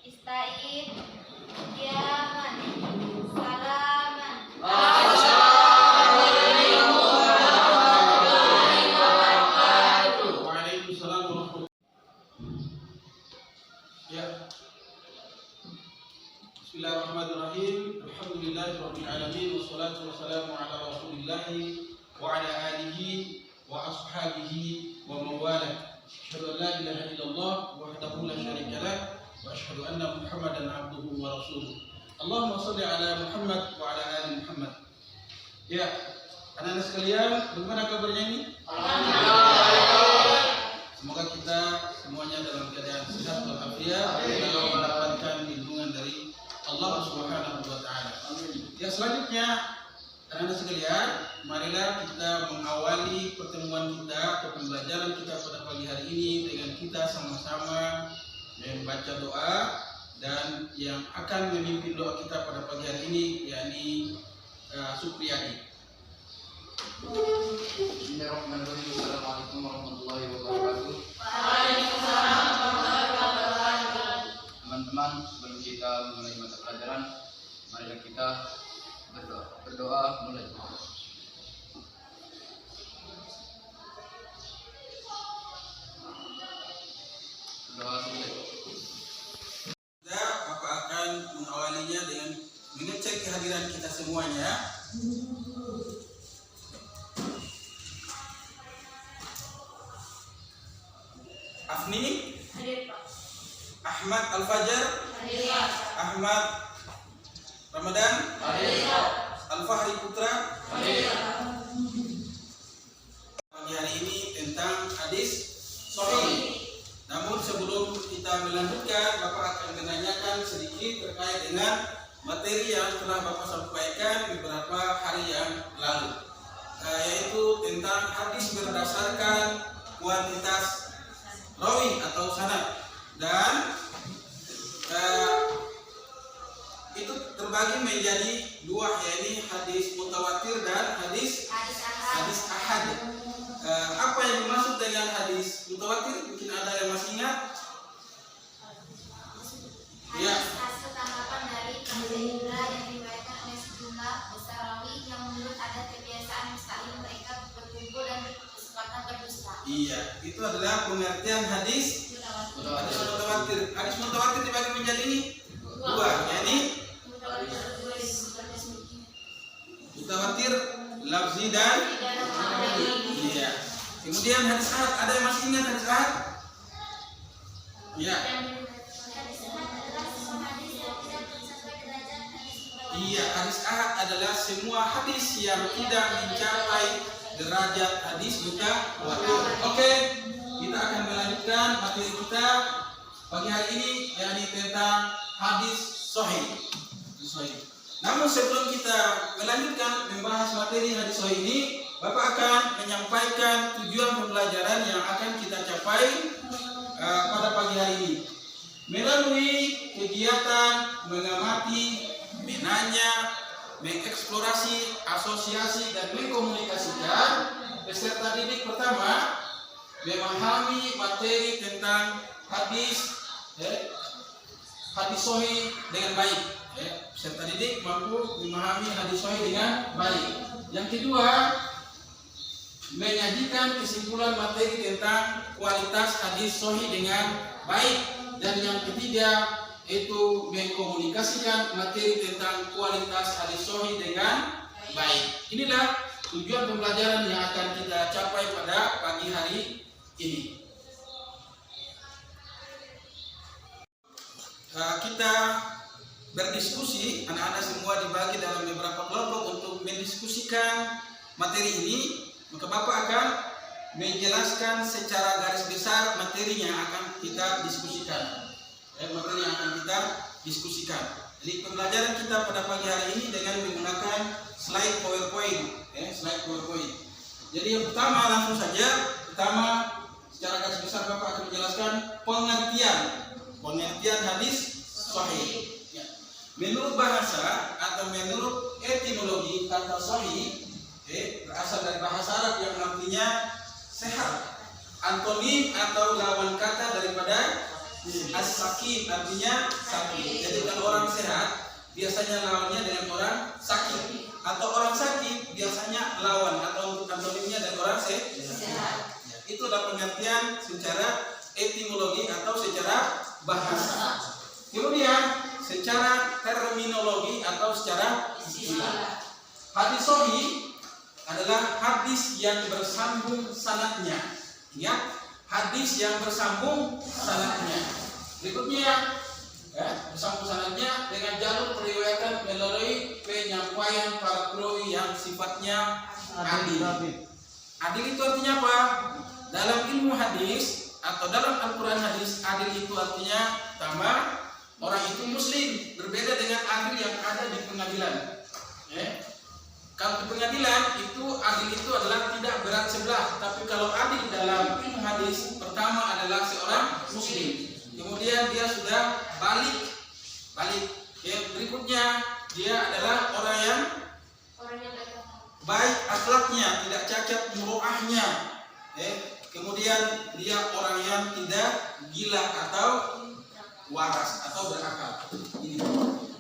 Istain, Kiaman, Salaman. Waalaikumsalam warahmatullahi. Ya. Bismillahirrahmanirrahim. Alhamdulillahirabbil alamin wassalatu wassalamu ala Rasulillah wa ala alihi wa ashabihi wa mawalah. Asyhadu an la ilaha illallah wahdahu la syarika lah wa asyhadu anna Muhammadan abduhu wa rasuluh. Allahumma shalli ala Muhammad wa ala ali Muhammad. Ya, anak-anak sekalian, bagaimana kabarnya ini? Semoga kita semuanya dalam keadaan sehat walafiat dalam mendapatkan lindungan dari Allah Subhanahu wa taala. Ya, selanjutnya anak-anak sekalian, marilah kita mengawali pertemuan kita atau pembelajaran kita pada pagi hari ini dengan kita sama-sama membaca doa, dan yang akan memimpin doa kita pada pagi hari ini yakni Supriyadi. Bismillahirrahmanirrahim. Assalamualaikum warahmatullahi wabarakatuh. Waalaikumsalam warahmatullahi wabarakatuh. Teman-teman, sebelum kita mulai mata pelajaran, marilah kita berdoa mulai. Berdoa mulai. Bapak akan mengawalinya dengan mengecek kehadiran kita semuanya. Afni, Hadir, Pak. Ahmad Al-Fajar, Hadir, Pak. Ahmad Ramadan, Hadir, Pak. Al-Fahri Putra. Hadir, Pak. Pagi hari ini tentang hadis sahih. Namun sebelum kita melanjutkan, Bapak akan menanyakan sedikit terkait dengan materi yang telah Bapak sampaikan beberapa hari yang lalu, yaitu tentang hadis berdasarkan kuantitas rawi atau sanad, dan itu terbagi menjadi dua, yaitu hadis mutawatir dan hadis ahad. Apa yang dimaksud dengan hadis mutawatir? Mungkin ada yang masih ingat? Ya. Hasil tanggapan dari Indra yang diriwayatkan oleh sejumlah besar rawi yang menurut ada kebiasaan mustahil mereka berkumpul dan berkesempatan berdusta. Iya, itu adalah pengertian hadis mutawatir. Hadis mutawatir dibagi menjadi dua, yakni mutawatir lafzi dan iya. Kemudian hadis ahad, ada yang masih ingat hadis ahad? Iya. Iya, hadis ahad adalah semua hadis yang tidak mencapai derajat hadis mutawatir. Oke, kita akan melanjutkan materi kita pagi hari ini, yakni tentang hadis sahih. Namun sebelum kita melanjutkan membahas materi hadis sahih ini, Bapak akan menyampaikan tujuan pembelajaran yang akan kita capai pada pagi hari ini. Melalui kegiatan mengamati, menanya, mengeksplorasi, asosiasi, dan mengkomunikasikan, peserta didik pertama memahami materi tentang hadis sahih dengan baik. Peserta didik mampu memahami hadis sahih dengan baik. Yang kedua, menyajikan kesimpulan materi tentang kualitas hadis sahih dengan baik. Dan yang ketiga, itu mengkomunikasikan materi tentang kualitas hadis sahih dengan baik. Inilah tujuan pembelajaran yang akan kita capai pada pagi hari ini. Kita berdiskusi, anak-anak semua dibagi dalam beberapa kelompok untuk mendiskusikan materi ini. Maka Bapak akan menjelaskan secara garis besar materinya akan kita diskusikan. Materi yang akan kita diskusikan. Jadi pembelajaran kita pada pagi hari ini dengan menggunakan slide PowerPoint. Slide PowerPoint. Jadi yang pertama langsung saja, secara garis besar Bapak akan menjelaskan pengertian hadis sahih. Ya. Menurut bahasa atau menurut etimologi kata sahih berasal dari bahasa Arab yang artinya sehat. Antonim atau lawan kata daripada as-sakim artinya sakit. Jadi kalau orang sehat biasanya lawannya dengan orang sakit, atau orang sakit biasanya lawan atau antonimnya dari orang sehat. Itu adalah pengertian secara etimologi atau secara bahasa. Kemudian secara terminologi atau secara istilah. Hadis sahih adalah hadis yang bersambung sanadnya. Ingat, hadis yang bersambung sanadnya. Berikutnya bersambung sanadnya dengan jalur periwayatan melalui penyampaian para perawi yang sifatnya adil. Adil itu artinya apa? Dalam ilmu hadis atau dalam Al-Quran hadis, adil itu artinya pertama, orang itu muslim, berbeda dengan adil yang ada di pengadilan. Kalau di pengadilan itu adil itu adalah tidak berat sebelah, tapi kalau adil dalam ilmu hadis pertama adalah seorang muslim, kemudian dia sudah balik. Berikutnya dia adalah orang yang baik akhlaknya, tidak cacat muruahnya. Kemudian dia orang yang tidak gila atau waras atau berakal. Ini.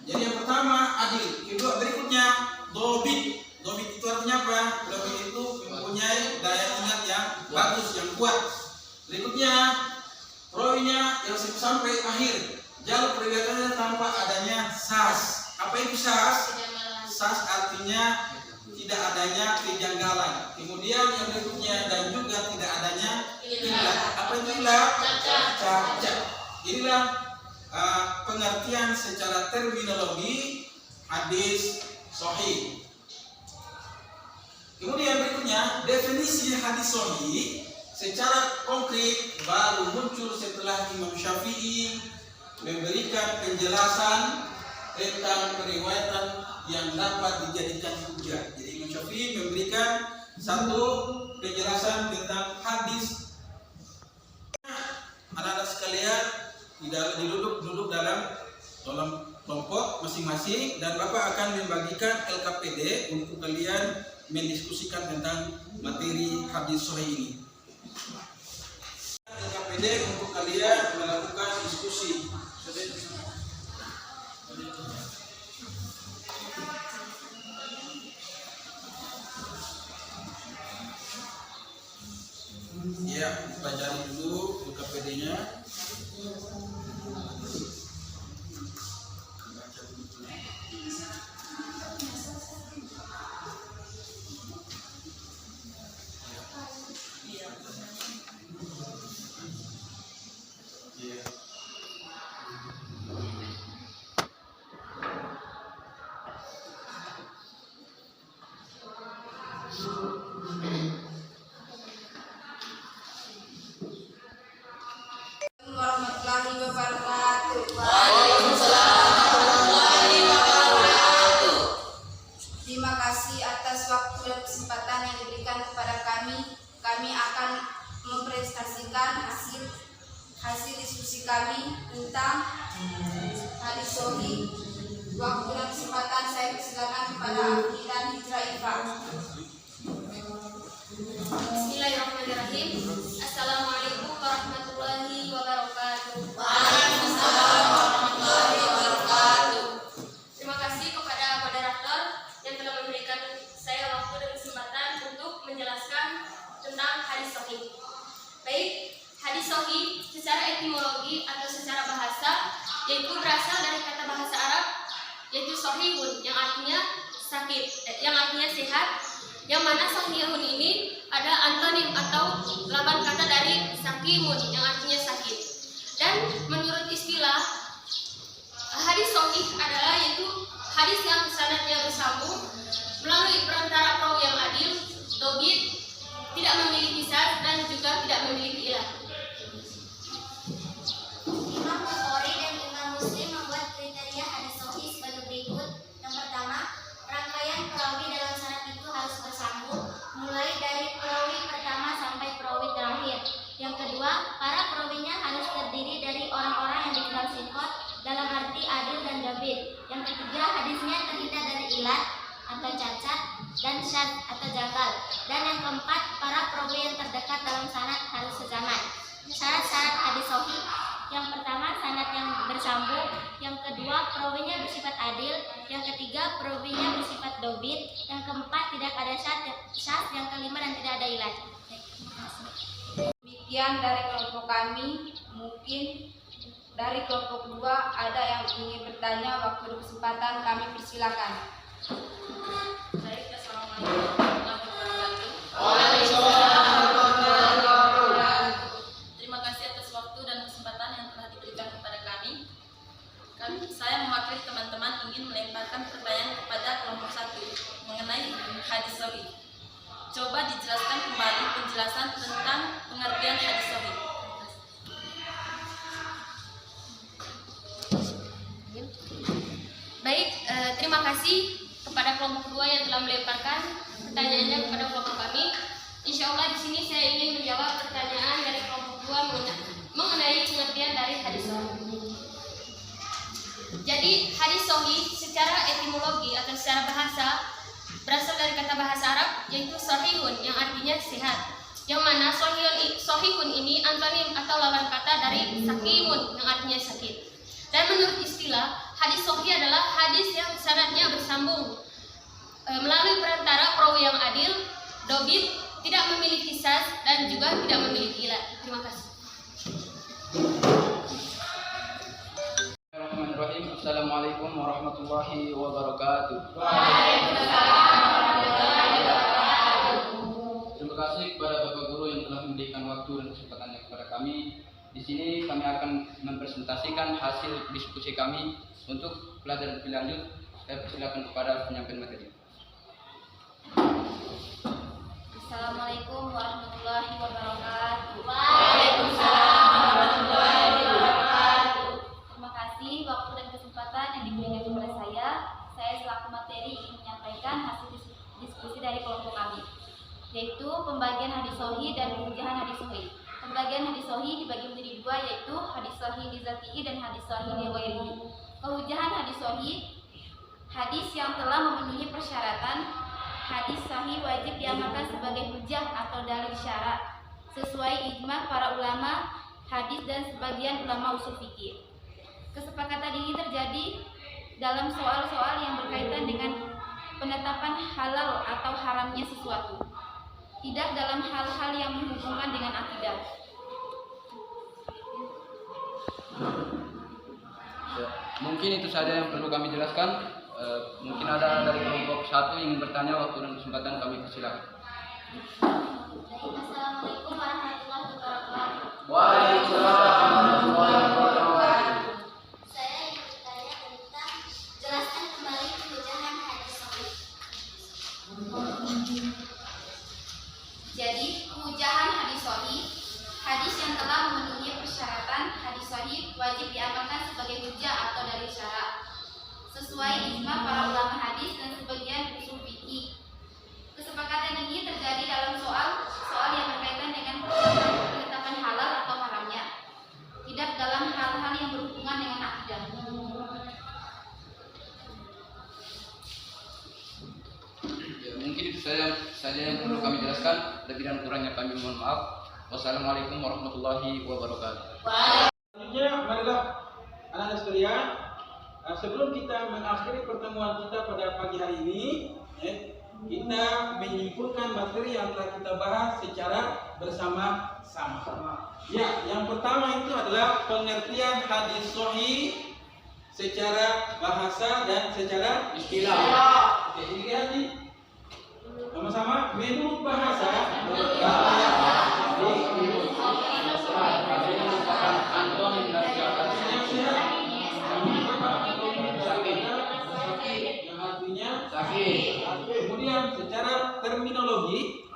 Jadi yang pertama adil, kedua berikutnya dobit. Dobit itu artinya apa? Dobit itu mempunyai daya ingat yang bagus, yang kuat. Berikutnya perawinya yang sampai akhir, jalur periwayatannya tanpa adanya sas. Apa itu sas? Sas artinya tidak adanya kejanggalan. Kemudian yang berikutnya dan juga tidak adanya ilah. Apa itu ilah? Cacat. Inilah pengertian secara terminologi hadis sahih. Kemudian berikutnya definisi hadis sahih secara konkret baru muncul setelah Imam Syafi'i memberikan penjelasan tentang periwayatan yang dapat dijadikan hujah. Jadi Imam Syafi'i memberikan satu penjelasan tentang hadis. Anak-anak sekalian duduk dalam kelompok masing-masing dan Bapak akan membagikan LKPD untuk kalian mendiskusikan tentang materi hadis sahih ini. LKPD untuk kalian melakukan diskusi. Ya, pelajari dulu LKPD-nya. Warahmatullahi wabarakatuh. Terima kasih atas waktu dan kesempatan yang diberikan kepada kami. Kami akan mempresentasikan hasil diskusi kami tentang hadis sahih. Waktu dan kesempatan saya persilakan kepada Akhi dan Hijrah Ifa. Bismillahirrahmanirrahim. Assalamualaikum warahmatullahi wabarakatuh. Waalaikumsalam warahmatullahi wabarakatuh. Terima kasih kepada moderator yang telah memberikan saya waktu dan kesempatan untuk menjelaskan tentang hadis sahih. Baik, hadis sahih secara etimologi atau secara bahasa yaitu berasal dari kata bahasa Arab yaitu sahihun yang artinya sakit, yang artinya sehat. Yang mana sahihun ini ada antonim atau lawan kata dari sakimun yang artinya sakit. Dan menurut istilah hadis sahih adalah yaitu hadis yang sanadnya bersambung melalui perantara perawi yang adil, dobit, tidak memiliki sas dan juga tidak memiliki ilah. ilat atau cacat, dan syad atau janggal. Dan yang keempat, para perawi yang terdekat dalam sanad harus sezaman. Syarat-syarat hadis sahih: yang pertama, sanad yang bersambung; yang kedua, perawinya bersifat adil; yang ketiga, perawinya bersifat dobit; yang keempat, tidak ada syad; yang kelima, dan tidak ada ilat. Demikian dari kelompok kami. Mungkin dari kelompok dua ada yang ingin bertanya. Waktu dan kesempatan kami persilakan. Baik, assalamualaikum warahmatullahi wabarakatuh. Terima kasih atas waktu dan kesempatan yang telah diberikan kepada kami. Saya mewakili teman-teman ingin melemparkan pertanyaan kepada kelompok 1 mengenai hadis sahih. Coba dijelaskan kembali penjelasan tentang pengertian hadis sahih. Baik, terima kasih kepada kelompok 2 yang telah melemparkan pertanyaannya kepada kelompok kami. Insya Allah di sini saya ingin menjawab pertanyaan dari kelompok 2 mengenai pengertian dari hadis sahih. Jadi hadis sahih secara etimologi atau secara bahasa berasal dari kata bahasa Arab yaitu sahihun, yang artinya sehat. Yang mana sahihun ini antonim atau lawan kata dari sakimun, yang artinya sakit. Dan menurut istilah, hadis sahih adalah hadis yang sanadnya bersambung melalui perantara perawi yang adil, dobit, tidak memiliki syaz, dan juga tidak memiliki ilat. Terima kasih. Bismillahirrahmanirrahim. Assalamualaikum warahmatullahi wabarakatuh. Terima kasih kepada Bapak Guru yang telah memberikan waktu dan kesempatannya kepada kami. Di sini kami akan mempresentasikan hasil diskusi kami untuk pelajaran lebih lanjut. Saya persilakan kepada penyampaian materi. Assalamualaikum warahmatullahi wabarakatuh. Terima kasih waktu dan kesempatan yang diberikan kepada saya. Saya selaku materi ingin menyampaikan hasil diskusi dari kelompok kami, yaitu pembagian hadis sahih dan pengujian hadis sahih. Pembagian hadis sahih dibagi menjadi dua, yaitu hadis sahih li dzatihi dan hadis sahih li ghairihi. Pengujian hadis sahih: hadis yang telah memenuhi persyaratan. Hadis sahih wajib diamalkan sebagai hujjah atau dalil syara sesuai ijma para ulama hadis dan sebagian ulama usul fikih. Kesepakatan ini terjadi dalam soal-soal yang berkaitan dengan penetapan halal atau haramnya sesuatu, tidak dalam hal-hal yang menghubungkan dengan akidah. Ya, mungkin itu saja yang perlu kami jelaskan. Mungkin ada dari kelompok 1 yang ingin bertanya, waktu dan kesempatan kami persilakan. Assalamualaikum warahmatullahi wabarakatuh. Waalaikumsalam warahmatullahi wabarakatuh. Saya ingin bertanya tentang jelaskan kembali pengujian hadis sahih. Jadi pengujian hadis sahih: hadis yang telah memenuhi persyaratan hadis sahih wajib diamalkan sebagai hujjah atau dalil syara sesuai ijma para ulama hadis dan sebagian usul fikih. Kesepakatan ini terjadi dalam soal yang berkaitan dengan penetapan halal atau haramnya, tidak dalam hal-hal yang berhubungan dengan akidah. Ya, mungkin itu saja yang perlu kami jelaskan. Lebih dan kurangnya kami mohon maaf. Wassalamualaikum warahmatullahi wabarakatuh. Selanjutnya, marilah anak-anak sekalian, sebelum kita mengakhiri pertemuan kita pada pagi hari ini, kita menyimpulkan materi yang telah kita bahas secara bersama-sama. Ya, yang pertama itu adalah pengertian hadis sahih secara bahasa dan secara istilah. Oke, dilihat nih. Sama-sama, menurut bahasa sakit. Kemudian secara terminologi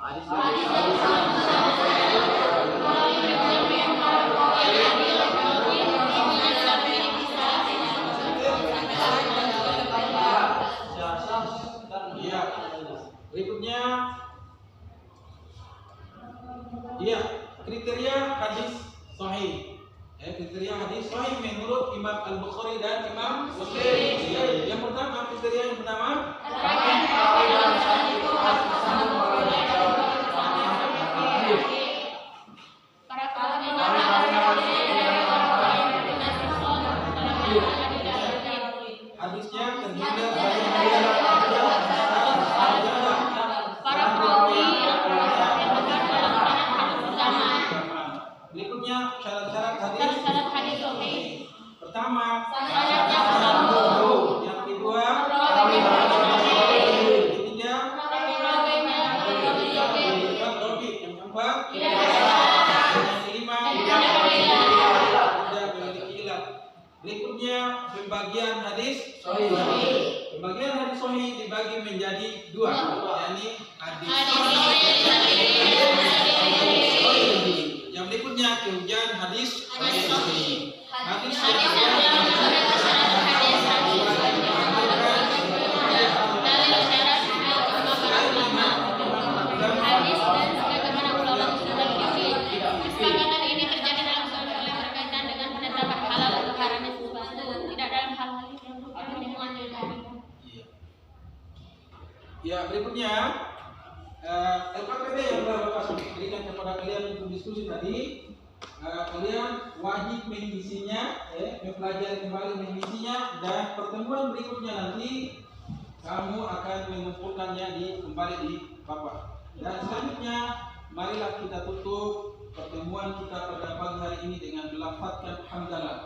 ya. Berikutnya ya, kriteria hadis sahih. Kriteria hadis sahih menurut Imam Al-Bukhari dan Imam Muslim. Yang pertama, kriteria yang pertama hadisnya terhindar dari berikutnya syarat-syarat hadis. Pertama, yang kedua, ketiga, yang keempat, yang kelima, tidak memiliki ilat. Berikutnya pembagian hadis sahih. Pembagian hadis sahih dibagi menjadi dua, yakni hadis yang berikutnya kehujan hadis sahih. Hadis ya, berikutnya LKPD yang telah Bapak berikan kepada kalian untuk diskusi tadi, kalian wajib mengisinya, mempelajari kembali mengisinya, dan pertemuan berikutnya nanti kamu akan mengumpulkannya kembali di Bapak. Dan selanjutnya, marilah kita tutup pertemuan kita pada pagi hari ini dengan melafazkan hamdalah.